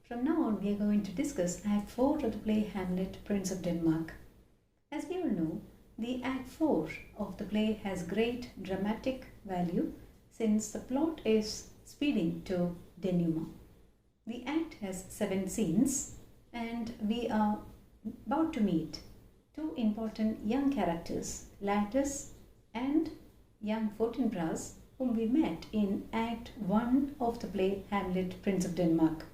From now on, we are going to discuss Act 4 of the play Hamlet, Prince of Denmark. As we all know, the Act 4 of the play has great dramatic value since the plot is speeding to denouement. The act has 7 scenes and we are about to meet two important young characters, Lantus and young Fortinbras, whom we met in Act 1 of the play Hamlet, Prince of Denmark.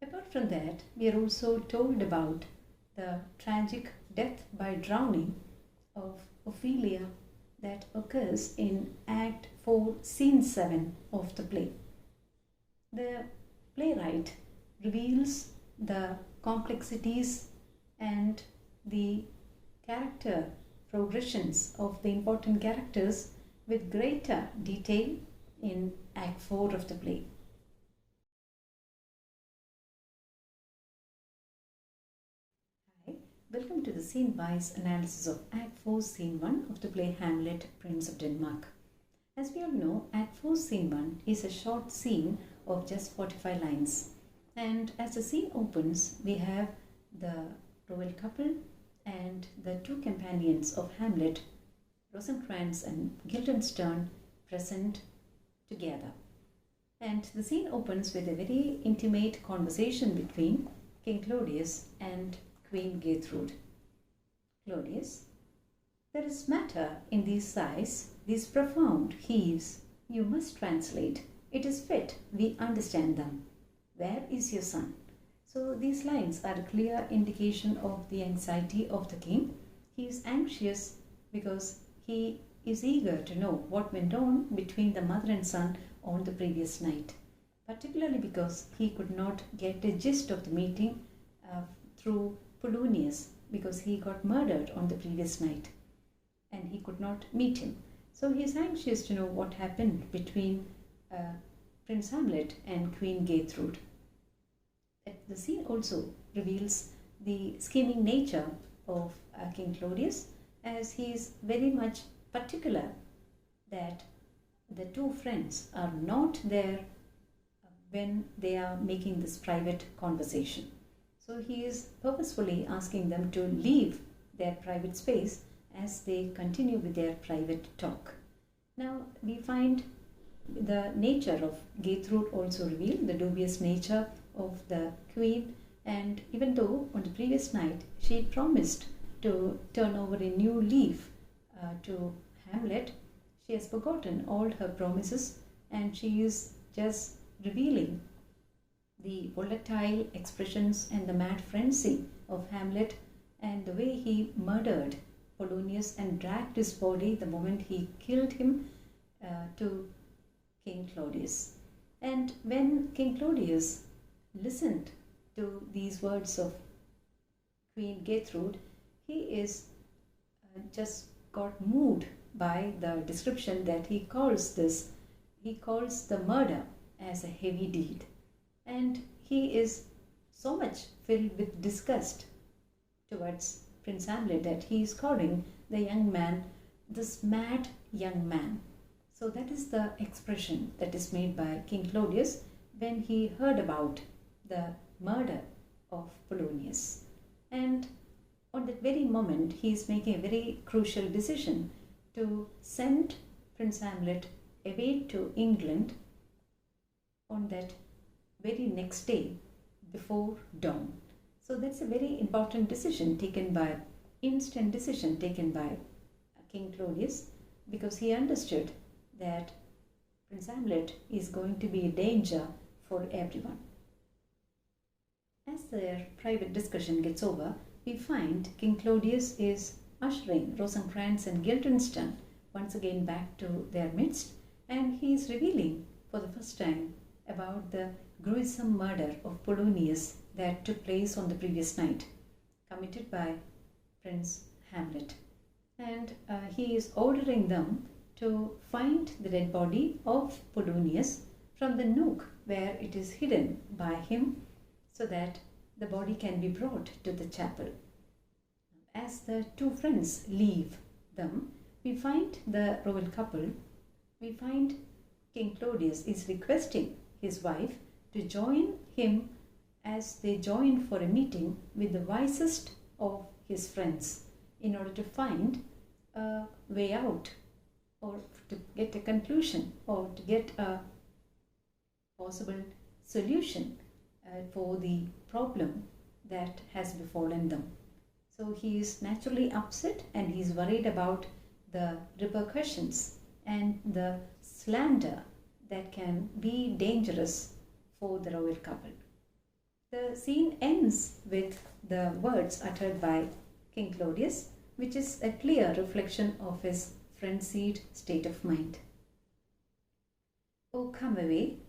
Apart from that, we are also told about the tragic death by drowning of Ophelia that occurs in Act 4, Scene 7 of the play. The playwright reveals the complexities and the character progressions of the important characters with greater detail in Act 4 of the play. Hi, welcome to the scene-wise analysis of Act 4, Scene 1 of the play Hamlet, Prince of Denmark. As we all know, Act 4, Scene 1 is a short scene of just 45 lines. And as the scene opens, we have the royal couple and the two companions of Hamlet, Rosencrantz and Guildenstern, present together. And the scene opens with a very intimate conversation between King Claudius and Queen Gertrude. Claudius: there is matter in these sighs, these profound heaves. You must translate. It is fit we understand them. Where is your son? So these lines are a clear indication of the anxiety of the king. He is anxious because he is eager to know what went on between the mother and son on the previous night, particularly because he could not get a gist of the meeting through Polonius, because he got murdered on the previous night and he could not meet him. So he is anxious to know what happened between Prince Hamlet and Queen Gertrude. The scene also reveals the scheming nature of King Claudius, as he is very much particular that the two friends are not there when they are making this private conversation. So he is purposefully asking them to leave their private space as they continue with their private talk. Now we find the nature of Gertrude also revealed, the dubious nature of the queen, and even though on the previous night she promised to turn over a new leaf to Hamlet, she has forgotten all her promises and she is just revealing the volatile expressions and the mad frenzy of Hamlet and the way he murdered Polonius and dragged his body the moment he killed him to King Claudius. And when King Claudius listened to these words of Queen Gertrude, he is just got moved by the description that he calls the murder as a heavy deed. And he is so much filled with disgust towards Prince Hamlet that he is calling the young man this mad young man. So that is the expression that is made by King Claudius when he heard about the murder of Polonius. And on that very moment, he is making a very crucial decision to send Prince Hamlet away to England on that very next day before dawn. So that's a very important decision taken by, instant decision taken by King Claudius, because he understood that Prince Hamlet is going to be a danger for everyone. As their private discussion gets over, we find King Claudius is ushering Rosencrantz and Guildenstern once again back to their midst, and he is revealing for the first time about the gruesome murder of Polonius that took place on the previous night, committed by Prince Hamlet. And he is ordering them to find the dead body of Polonius from the nook where it is hidden by him, so that the body can be brought to the chapel. As the two friends leave them, we find the royal couple, we find King Claudius is requesting his wife to join him as they join for a meeting with the wisest of his friends in order to find a way out, or to get a conclusion, or to get a possible solution for the problem that has befallen them. So he is naturally upset and he is worried about the repercussions and the slander that can be dangerous for the royal couple. The scene ends with the words uttered by King Claudius, which is a clear reflection of his frenzied state of mind. "Oh, come away.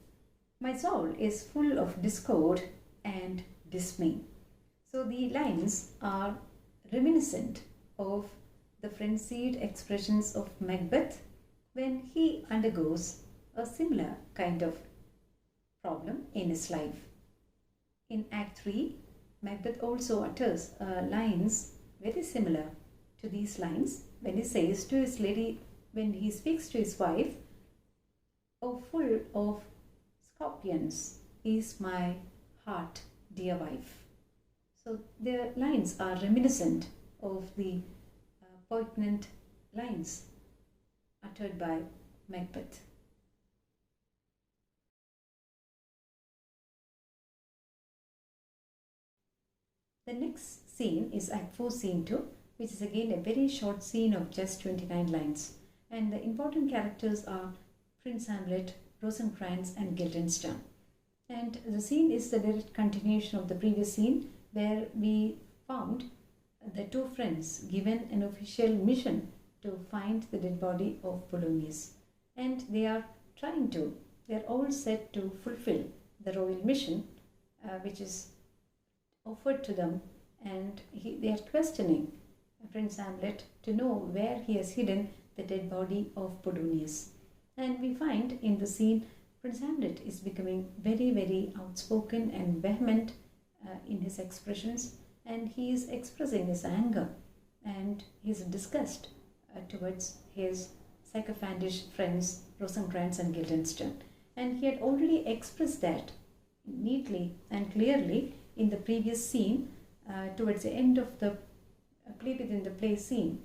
My soul is full of discord and dismay." So the lines are reminiscent of the frenzied expressions of Macbeth when he undergoes a similar kind of problem in his life. In Act 3, Macbeth also utters lines very similar to these lines when he says to his lady, when he speaks to his wife, "Oh, full of scorpions is my heart, dear wife." So the lines are reminiscent of the poignant lines uttered by Macbeth. The next scene is Act 4, Scene 2, which is again a very short scene of just 29 lines. And the important characters are Prince Hamlet, Rosencrantz, and Guildenstern. And the scene is the direct continuation of the previous scene, where we found the two friends given an official mission to find the dead body of Polonius. And they're all set to fulfill the royal mission, which is offered to them, and they are questioning Prince Hamlet to know where he has hidden the dead body of Polonius. And we find in the scene Prince Hamlet is becoming very, very outspoken and vehement in his expressions, and he is expressing his anger and his disgust towards his sycophantish friends Rosencrantz and Guildenstern. And he had already expressed that neatly and clearly in the previous scene, towards the end of the play within the play scene,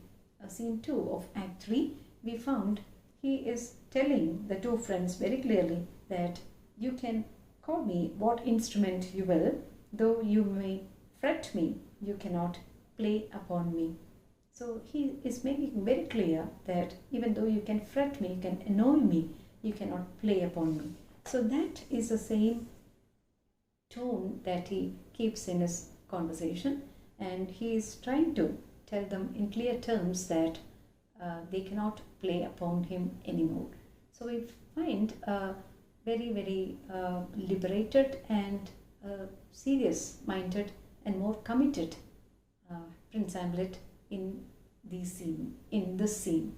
scene 2 of Act 3, we found he is telling the two friends very clearly that you can call me what instrument you will, though you may fret me, you cannot play upon me. So he is making very clear that even though you can fret me, you can annoy me, you cannot play upon me. So that is the same tone that he keeps in his conversation, and he is trying to tell them in clear terms that they cannot play upon him anymore. So we find a very, very liberated and serious-minded and more committed Prince Hamlet in this scene.